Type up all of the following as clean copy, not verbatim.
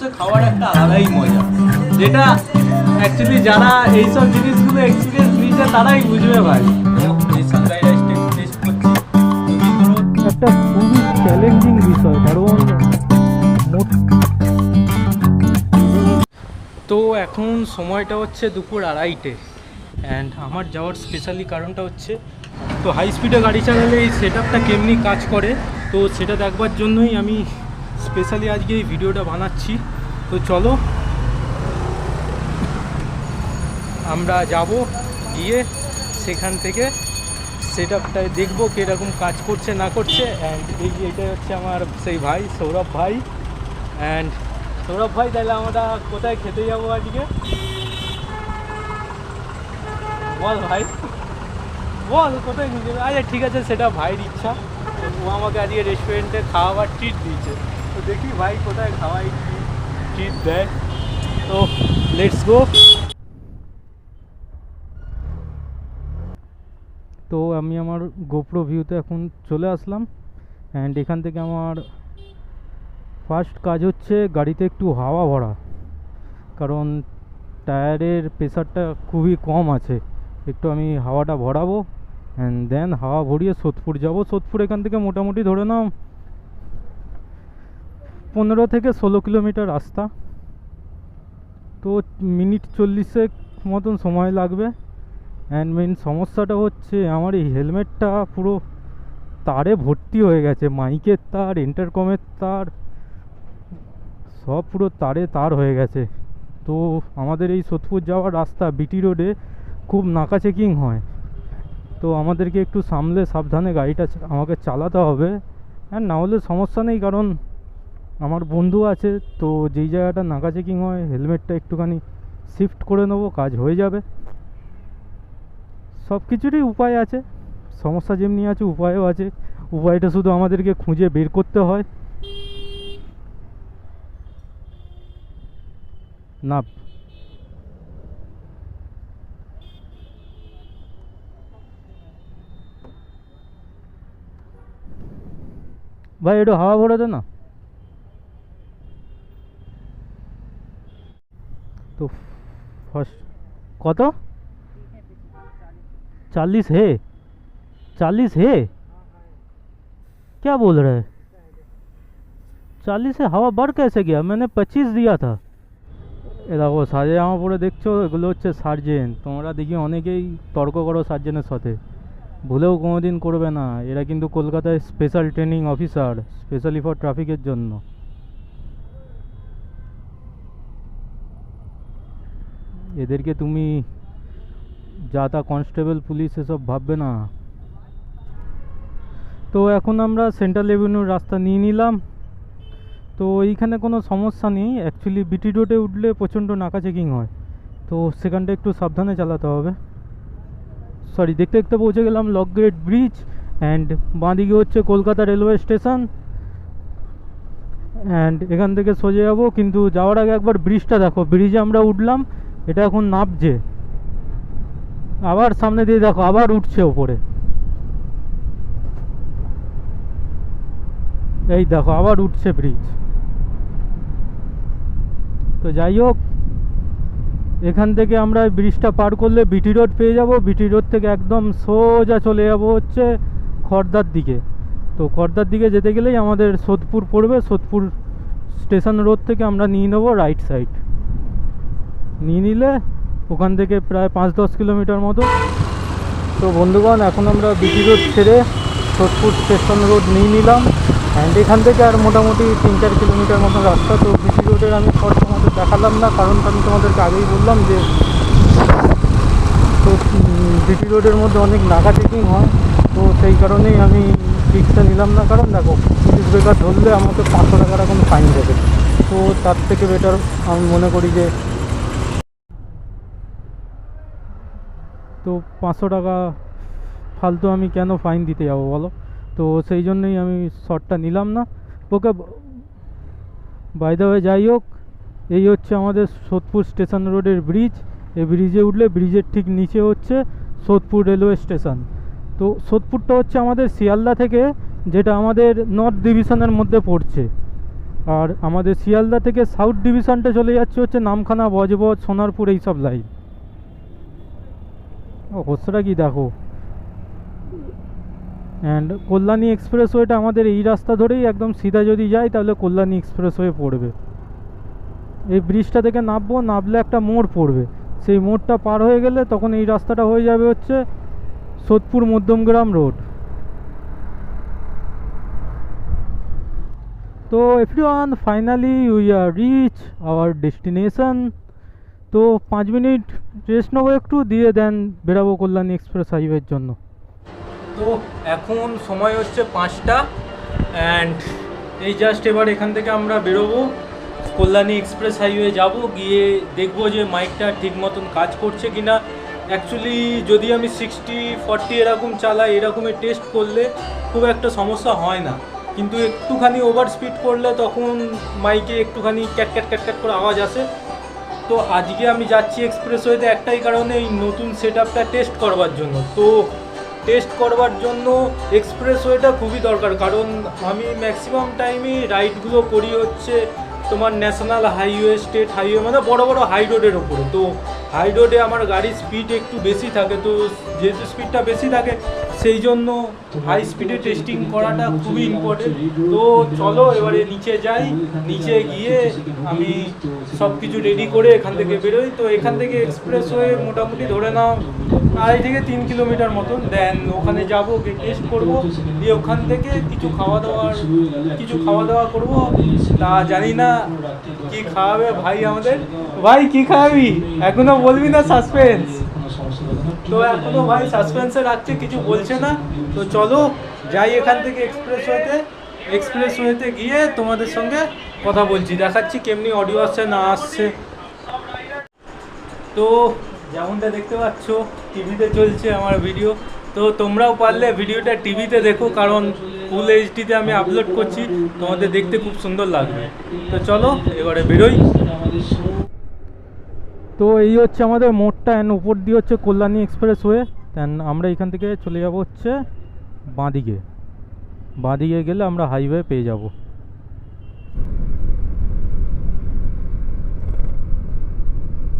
বসে খাওয়ার একটা আলাদাই মজা, যেটা অ্যাকচুয়ালি যারা এইসব জিনিসগুলো এক্সপিরিয়েন্স নিয়েছে তারাই বুঝবে ভাই। একটা খুবই চ্যালেঞ্জিং বিষয়, কারণ তো এখন সময়টা হচ্ছে দুপুর 2:30 অ্যান্ড আমার যাওয়ার স্পেশালি কারণটা হচ্ছে, তো হাই স্পিডে গাড়ি চালালে এই সেট আপটা কেমনি কাজ করে তো সেটা দেখবার জন্যই আমি স্পেশালি আজকে এই ভিডিওটা বানাচ্ছি। তো চলো আমরা যাব, গিয়ে সেখান থেকে সেট আপটায় দেখবো কীরকম কাজ করছে না করছে। অ্যান্ড এইটাই হচ্ছে আমার সেই ভাই সৌরভ ভাই। অ্যান্ড সৌরভ ভাই, তাহলে আমরা কোথায় খেতে যাবো আজকে? বল ভাই, বল কোথায় নিয়ে যাবে? আচ্ছা ঠিক আছে, সেটা ভাইয়ের ইচ্ছা। ও আমাকে আজকে রেস্টুরেন্টে খাওয়াবার ট্রিট দিয়েছে, তো দেখি ভাই কোথায় খাওয়াই ট্রিট দেয়। তো লেটস গো। তো আমি আমার গোপ্রো ভিউতে এখন চলে আসলাম। অ্যান্ড এখান থেকে আমার ফার্স্ট কাজ হচ্ছে গাড়িতে একটু হাওয়া ভরা, কারণ টায়ারের প্রেসারটা খুবই কম আছে। একটু আমি হাওয়াটা ভরাবো অ্যান্ড দেন হাওয়া ভরিয়ে সোদপুর যাব। সোদপুর এখান থেকে মোটামুটি ধরে নাও 15 থেকে 16 কিলোমিটার রাস্তা, তো মিনিট 40 মতন সময় লাগবে। অ্যান্ড মেন সমস্যাটা হচ্ছে আমার এই হেলমেটটা পুরো তারে ভর্তি হয়ে গেছে, মাইকের তার, ইন্টারকমের তার, সব পুরো তার হয়ে গেছে। তো আমাদের এই সোদপুর যাওয়ার রাস্তা বিটি রোডে খুব নাকা চেকিং হয়, তো আমাদেরকে একটু সামলে সাবধানে গাড়িটা আমাকে চালাতে হবে। হ্যাঁ, না হলে সমস্যা নেই, কারণ আমার বন্ধু আছে, তো যেই জায়গাটা নাকা চেকিং হয় হেলমেটটা একটুখানি শিফট করে নেবো, কাজ হয়ে যাবে। সব কিছুরই উপায় আছে, সমস্যা যেমনি আছে উপায়ও আছে, উপায়টা শুধু আমাদেরকে খুঁজে বের করতে হয়। না ভাই, একটু হাওয়া ভরে দে না। तो फर्स्ट कत 40 है? 40 है? क्या बोल रहे हैं? 40 से हवा बढ़ कैसे गया? मैंने 25 दिया था। এ দেখো সাজে জামা পরে দেখছো, এগুলো হচ্ছে সার্জেন্ট। তোমরা দেখি অনেকেই তর্ক করো সার্জেন্টের সাথে, ভুলেও কোনোদিন করবে না। এরা কিন্তু কলকাতায় special training officer, specially for ট্রাফিকের জন্য। এদেরকে তুমি যা তা কনস্টেবল পুলিশ এসব ভাববে না। তো এখন আমরা সেন্ট্রাল এভিনিউর রাস্তা নিয়ে নিলাম। তো এইখানে কোনো সমস্যা নেই, অ্যাকচুয়ালি বিটি রোডে উঠলে প্রচণ্ড নাকা চেকিং হয়, তো সেখানটা একটু সাবধানে চালাতে হবে। সরি, দেখতে দেখতে পৌঁছে গেলাম লক গেট ব্রিজ। অ্যান্ড বাঁদিকে হচ্ছে কলকাতা রেলওয়ে স্টেশন। অ্যান্ড এখান থেকে সোজা যাবো, কিন্তু যাওয়ার আগে একবার ব্রিজটা দেখো। ব্রিজে আমরা উঠলাম, এটা এখন নামছে, আবার সামনে দিয়ে দেখো আবার উঠছে ওপরে। এই দেখো আবার উঠছে ব্রিজ। তো যাই হোক, এখান থেকে আমরা ব্রিজটা পার করলে বিটি রোড পেয়ে যাব। বিটি রোড থেকে একদম সোজা চলে যাব হচ্ছে খড়দার দিকে। তো খড়দার দিকে যেতে গেলেই আমাদের সোদপুর পড়বে। সোদপুর স্টেশন রোড থেকে আমরা নিয়ে নেবো রাইট সাইড। নিয়ে নিলে ওখান থেকে প্রায় 5-10 কিলোমিটার মতো। তো বন্ধুগণ, এখন আমরা বিটি রোড ছেড়ে সোদপুর স্টেশন রোড নিয়ে নিলাম। অ্যান্ড এখান থেকে আর মোটামুটি 3-4 কিলোমিটার মতো রাস্তা। তো বিটি রোডের আমি শর্ট তোমাদের দেখালাম না, কারণটা আমি তোমাদেরকে আগেই বললাম যে তো বিটি রোডের মধ্যে অনেক নাকা চেকিং হয়, তো সেই কারণেই আমি রিক্সা নিলাম না। কারণ দেখো, পুলিশ ব্রেকার ধরলে আমাকে 500 টাকার এখন ফাইন দেবে, তো তার থেকে বেটার আমি মনে করি যে তো 500 টাকা ফালতু আমি কেন ফাইন দিতে যাবো বলো। তো সেই জন্যই আমি শর্টটা নিলাম না। ওকে, বাই দ্য ওয়ে, যাই হোক, এই হচ্ছে আমাদের সোদপুর স্টেশন রোডের ব্রিজ। এই ব্রিজে উঠলে ব্রিজের ঠিক নিচে হচ্ছে সোদপুর রেলওয়ে স্টেশন। তো সোদপুরটা হচ্ছে আমাদের শিয়ালদা থেকে, যেটা আমাদের নর্থ ডিভিশনের মধ্যে পড়ছে। আর আমাদের শিয়ালদা থেকে সাউথ ডিভিশনটা চলে যাচ্ছে হচ্ছে নামখানা, বজবজ, সোনারপুর, এইসব লাইন। অবস্থাটা কি দেখো। অ্যান্ড কল্যাণী এক্সপ্রেসওয়েটা আমাদের এই রাস্তা ধরেই একদম সিধা যদি যাই তাহলে কল্যাণী এক্সপ্রেসওয়ে পড়বে। এই ব্রিজটা থেকে নামলে একটা মোড় পড়বে, সেই মোড়টা পার হয়ে গেলে তখন এই রাস্তাটা হয়ে যাবে হচ্ছে সোদপুর মধ্যমগ্রাম রোড। তো everyone, finally we are reach our destination. তো 5 মিনিট রেস্ট নেবো একটু, দিয়ে দেন বেরাবো কল্যাণী এক্সপ্রেস হাইওয়ের জন্য। তো এখন সময় হচ্ছে 5টা, অ্যান্ড এই জাস্ট এবার এখান থেকে আমরা বেরোবো, কল্যাণী এক্সপ্রেস হাইওয়ে যাব, গিয়ে দেখবো যে মাইকটা ঠিক মতন কাজ করছে কিনা। অ্যাকচুয়ালি যদি আমি 60-40 এরকম চালাই, এরকমের টেস্ট করলে খুব একটা সমস্যা হয় না, কিন্তু একটুখানি ওভার স্পিড করলে তখন মাইকে একটুখানি ক্যাট ক্যাট ক্যাট ক্যাট করে আওয়াজ আসে। তো আজকে আমি যাচ্ছি এক্সপ্রেসওয়েতে একটাই কারণে, এই নতুন সেট আপটা টেস্ট করবার জন্য। তো টেস্ট করবার জন্য এক্সপ্রেসওয়েটা খুবই দরকার, কারণ আমি ম্যাক্সিমাম টাইমই রাইডগুলো করি হচ্ছে তোমার ন্যাশনাল হাইওয়ে, স্টেট হাইওয়ে, মানে বড় বড় হাই রোডের ওপরে। তো হাই রোডে আমার গাড়ির স্পিড একটু বেশি থাকে, তো যেহেতু স্পিডটা বেশি থাকে সেই জন্য হাই স্পিডে টেস্টিং করাটা খুবই ইম্পর্টেন্ট। তো চলো এবারে নিচে যাই, নিচে গিয়ে আমি সব কিছু রেডি করে এখান থেকে বেরোই। তো এখান থেকে এক্সপ্রেসওয়ে মোটামুটি ধরে নাও 2.5 থেকে 3 কিলোমিটার মতন, দেন ওখানে যাবো, গিয়ে টেস্ট করবো, দিয়ে ওখান থেকে কিছু খাওয়া দাওয়া করবো। তা জানি না কি খাওয়াবে ভাই আমাদের। ভাই কি খাওয়াবি এখনো বলবি না, সাসপেন্স। তো এখনো ভাই সাসপেন্সে রাখছে, কিছু বলছে না। তো চলো যাই এখান থেকে এক্সপ্রেসওয়েতে গিয়ে তোমাদের সঙ্গে কথা বলছি, দেখাচ্ছি কেমনি অডিও আসছে না আসছে। তো যেমনটা দেখতে পাচ্ছ টিভিতে চলছে আমার ভিডিও, তো তোমরাও পারলে ভিডিওটা টিভিতে দেখো, কারণ ফুল এইচডিতে আমি আপলোড করছি, তোমাদের দেখতে খুব সুন্দর লাগবে। তো চলো এবারে বেরোই। তো এই হচ্ছে আমাদের মোড়টা, অ্যান্ড উপর দিয়ে হচ্ছে কল্যাণী এক্সপ্রেসওয়ে। দেন আমরা এখান থেকে চলে যাব হচ্ছে বাঁদিকে গেলে আমরা হাইওয়ে পেয়ে যাব।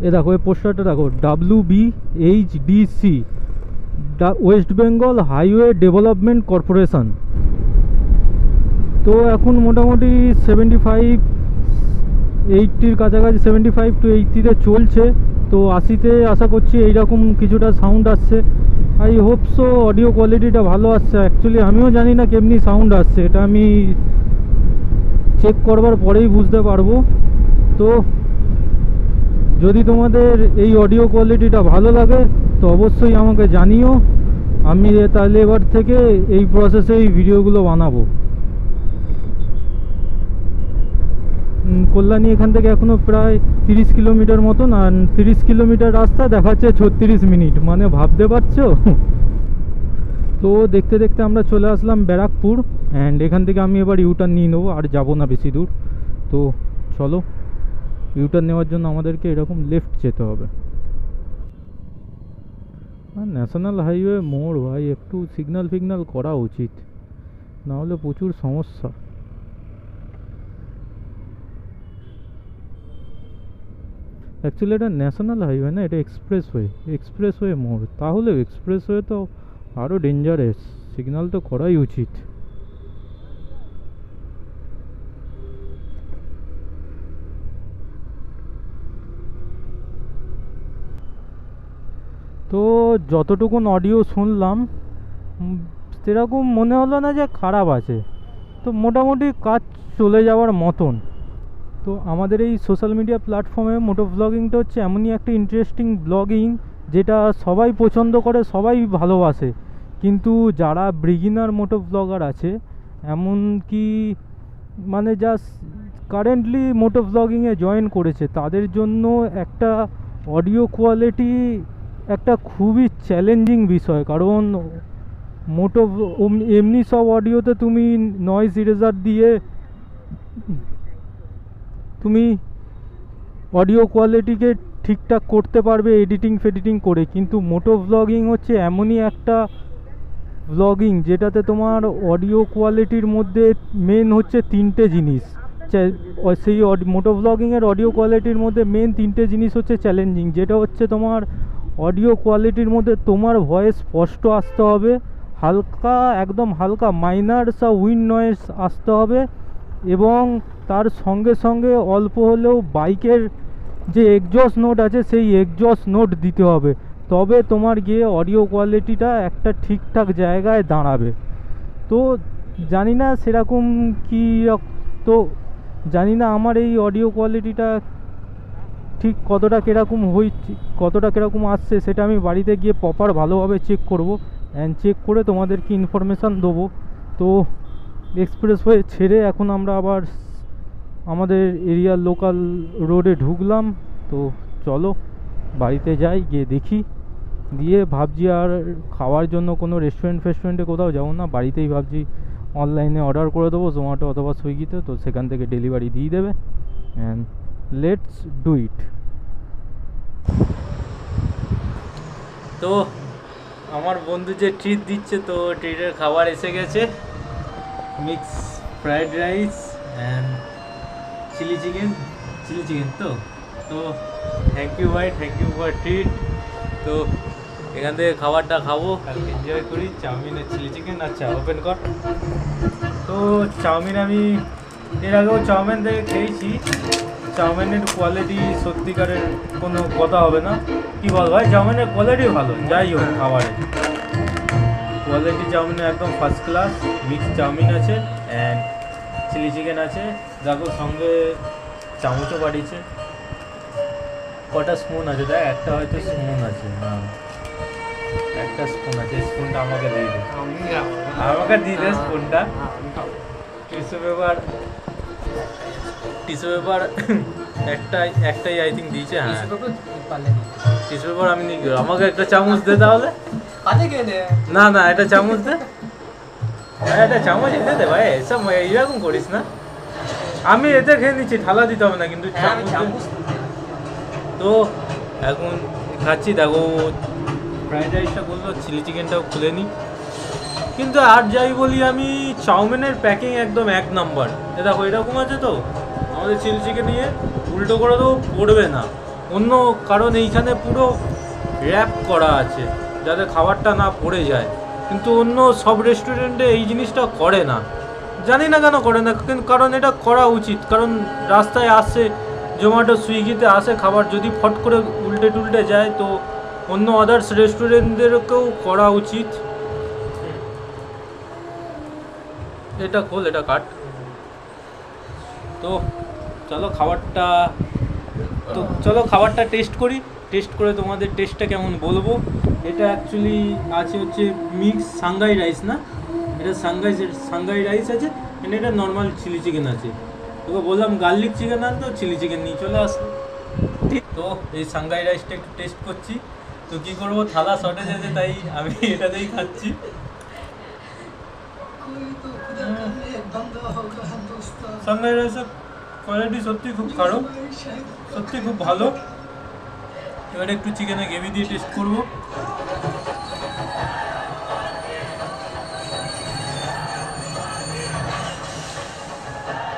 এ দেখো এই পোস্টারটা দেখো, WBHDC, West Bengal highway development corporation. তো এখন মোটামুটি 75-80 কাছাকাছি, 75 to 80-তে চলছে। তো 80-তে আশা করছি এইরকম কিছুটা সাউন্ড আসছে। আই হোপ সো অডিও কোয়ালিটিটা ভালো আসছে। অ্যাকচুয়ালি আমিও জানি না কেমনি সাউন্ড আসছে, এটা আমি চেক করবার পরেই বুঝতে পারবো। তো যদি তোমাদের এই অডিও কোয়ালিটিটা ভালো লাগে তো অবশ্যই আমাকে জানিও, আমি তাহলে এবার থেকে এই প্রসেসে এই ভিডিওগুলো বানাবো। কল্যাণী এখান থেকে এখনও প্রায় 30 কিলোমিটার মতন, আর 30 কিলোমিটার রাস্তা দেখাচ্ছে 36 মিনিট, মানে ভাবতে পারছো। তো দেখতে দেখতে আমরা চলে আসলাম ব্যারাকপুর, অ্যান্ড এখান থেকে আমি এবার ইউটার্ন নিয়ে নেবো, আর যাবো না বেশি দূর। তো চলো, ইউটার্ন নেওয়ার জন্য আমাদেরকে এরকম লেফট যেতে হবে। ন্যাশনাল হাইওয়ে মোড় ভাই, একটু সিগন্যাল করা উচিত, নাহলে প্রচুর সমস্যা। অ্যাকচুয়ালি এটা ন্যাশনাল হাইওয়ে না, এটা এক্সপ্রেসওয়ে মোড়। তাহলে এক্সপ্রেসওয়ে তো আরও ডেঞ্জারাস, সিগন্যাল তো করাই উচিত। তো যতটুকুন অডিও শুনলাম সেরকম মনে হলো না যে খারাপ আছে, তো মোটামুটি কাজ চলে যাওয়ার মতন। তো আমাদের এই সোশ্যাল মিডিয়া প্ল্যাটফর্মে মোটো ব্লগিংটা হচ্ছে এমনই একটা ইন্টারেস্টিং ব্লগিং যেটা সবাই পছন্দ করে, সবাই ভালোবাসে। কিন্তু যারা বিগিনার মোটো ব্লগার আছে, এমনকি মানে জাস্ট কারেন্টলি মোটো ব্লগিংয়ে জয়েন করেছে, তাদের জন্য একটা অডিও কোয়ালিটি একটা খুবই চ্যালেঞ্জিং বিষয়। কারণ মোটো এমনি সব অডিওতে তুমি নয়েজ ইরেজার দিয়ে তুমি অডিও কোয়ালিটিকে ঠিকঠাক করতে পারবে এডিটিং করে, কিন্তু মোটো ব্লগিং হচ্ছে এমনই একটা ব্লগিং যেটাতে তোমার অডিও কোয়ালিটির মধ্যে মেন হচ্ছে 3টে জিনিস, সেই মোটো ব্লগিংয়ের অডিও কোয়ালিটির মধ্যে মেন 3টে জিনিস হচ্ছে চ্যালেঞ্জিং, যেটা হচ্ছে তোমার অডিও কোয়ালিটির মধ্যে তোমার ভয়েস স্পষ্ট আসতে হবে, হালকা একদম হালকা মাইনার উইন্ড নয়েজ আসতে হবে, এবং তার সঙ্গে সঙ্গে অল্প হলেও বাইকের যে এক্সজস্ট নোট আছে সেই এক্সজস্ট নোট দিতে হবে, তবে তোমার গিয়ে অডিও কোয়ালিটিটা একটা ঠিকঠাক জায়গায় দাঁড়াবে। তো জানি না সেরকম কি, তো জানি না আমার এই অডিও কোয়ালিটিটা ঠিক কতটা কীরকম আসছে, সেটা আমি বাড়িতে গিয়ে প্রপার ভালোভাবে চেক করব, অ্যান্ড চেক করে তোমাদেরকে ইনফরমেশান দেবো। তো এক্সপ্রেসওয়ে ছেড়ে এখন আমরা আবার আমাদের এরিয়ার লোকাল রোডে ঢুকলাম। তো চলো বাড়িতে যাই, গিয়ে দেখি, দিয়ে ভাবছি আর খাওয়ার জন্য কোনো রেস্টুরেন্টে কোথাও যাবো না, বাড়িতেই ভাবছি অনলাইনে অর্ডার করে দেবো জোম্যাটো অথবা সুইগিতে, তো সেখান থেকে ডেলিভারি দিয়ে দেবে, অ্যান্ড লেটস ডু ইট। তো আমার বন্ধু যে ট্রিট দিচ্ছে, তো ট্রিটের খাবার এসে গেছে, mix fried rice and chilli chicken তো থ্যাংক ইউ ভাই, থ্যাংক ইউ ফর ট্রিট। তো এখান থেকে খাবারটা খাবো, কালকে এনজয় করি। চাউমিন আর চিলি চিকেন। আচ্ছা ওপেন কর। তো চাউমিন আমি এর আগেও চাউমিন থেকে খেয়েছি, চাউমিনের কোয়ালিটি সত্যিকারের কোনো কথা হবে না, কি বল ভাই, চাউমিনের কোয়ালিটি ভালো, যাই হোক খাবারের কোয়ালিটি চাউমিনের একদম ফার্স্ট ক্লাস। মিক্স চাউমিন আছে অ্যান্ড চিলি চিকেন আছে, দেখো সঙ্গে চামচও বাড়িয়েছে। কটা স্পুন আছে দেখ, একটা হয়তো স্পুন আছে, হ্যাঁ একটা স্পুন আছে, স্পুনটা আমাকে দিয়ে দে, আমাকে দিয়ে দে স্পুনটা। টিস্যু পেপার একটাই আই থিঙ্ক দিয়েছে, হ্যাঁ টিস্যু পেপার আমি নিয়ে গেলাম, আমাকে একটা চামচ দে তাহলে। না একটা চামচ দে, একটা চামচ এনে দে ভাই, এসব এইরকম করিস না, আমি এতে খেয়ে নিচ্ছি, থালা দিতে হবে না কিন্তু চামচ। তো এখন খাচ্ছি, দেখো ফ্রাইড রাইসটা বললো, চিলি চিকেনটাও খুলে নিই। কিন্তু আর যাই বলি আমি, চাউমিনের প্যাকিং একদম এক নাম্বার। দেখো এরকম আছে, তো আমাদের চিলি চিকেন নিয়ে উল্টো করে তো পড়বে না অন্য, কারণ এইখানে পুরো র্যাপ করা আছে যাতে খাবারটা না পড়ে যায়, কিন্তু অন্য সব রেস্টুরেন্টে এই জিনিসটা করে না, জানি না কেন করে না, কিন্তু কারণ এটা করা উচিত, কারণ রাস্তায় আসে জোম্যাটো সুইগিতে আসে খাবার, যদি ফট করে উল্টে যায় তো অন্য আদার্স রেস্টুরেন্টদেরকেও করা উচিত। এটা খোল, এটা কাট। তো চলো খাবারটা টেস্ট করি, টেস্ট করে তোমাদের টেস্টটা কেমন বলবো। এটা অ্যাকচুয়ালি আছে হচ্ছে মিক্স সাংঘাই রাইস, না এটা সাংঘাই রাইস আছে, মানে এটা নর্মাল চিলি চিকেন আছে। তোকে বললাম গার্লিক চিকেন আনতো, চিলি চিকেন নিয়ে চলে আসলো। ঠিক, তো এই সাংঘাই রাইসটা একটু টেস্ট করছি। তো কী করবো, থালা শর্টেজ আছে, তাই আমি এটাতেই খাচ্ছি। সাংঘাই রাইসের কোয়ালিটি সত্যি খুব খারাপ, সত্যি খুব ভালো। এবারে একটু চিকেনের গ্রেভি দিয়ে টেস্ট করবো।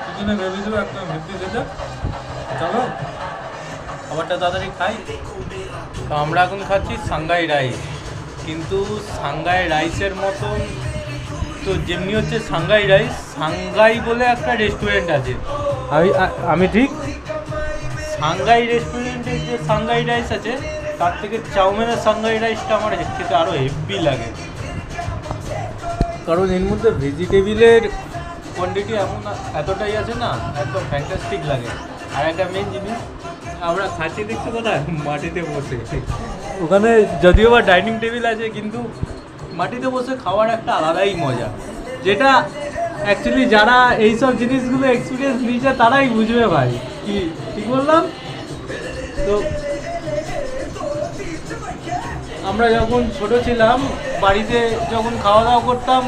চিকেনের গ্রেভি দেবো একদম হেভি খেতে। চলো খাবারটা তাড়াতাড়ি খাই। তো আমরা এখন খাচ্ছি সাংঘাই রাইস, কিন্তু সাংঘাই রাইসের মতন, তো যেমনি হচ্ছে সাংঘাই রাইস, সাংঘাই বলে একটা রেস্টুরেন্ট আছে, আমি ঠিক সাংঘাই রেস্টুরেন্টের যে সাংঘাই রাইস আছে তার থেকে চাউমিনের সাংঘাই রাইসটা আমার খেতে আরও হেভি লাগে, কারণ এর মধ্যে ভেজিটেবিলের কোয়ান্টিটি এতটাই আছে না, একদম ফ্যান্টাস্টিক লাগে। আর একটা মেন জিনিস, আমরা খাচ্ছি দেখছি কোথায়, মাটিতে বসে, ওখানে যদিও বা ডাইনিং টেবিল আছে, কিন্তু মাটিতে বসে খাওয়ার একটা আলাদাই মজা, যেটা অ্যাকচুয়ালি যারা এইসব জিনিসগুলো এক্সপিরিয়েন্স নিয়েছে তারাই বুঝবে ভাই, কি ঠিক বললাম। তো আমরা যখন ছোট ছিলাম, বাড়িতে যখন খাওয়া দাওয়া করতাম,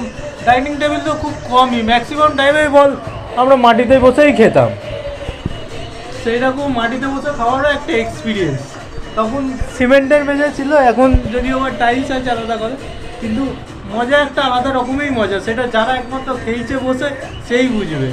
ডাইনিং টেবিল তো খুব কমই, ম্যাক্সিমাম টাইমেই বল আমরা মাটিতে বসেই খেতাম। সেই রকম মাটিতে বসে খাওয়ারও একটা এক্সপিরিয়েন্স। তখন সিমেন্টের মেঝে ছিল, এখন যদিও আবার টাইলস আছে আলাদা করে, কিন্তু মজা একটা আলাদা রকমেরই মজা, সেটা যারা একমাত্র খেয়েছে বসে সেই বুঝবে।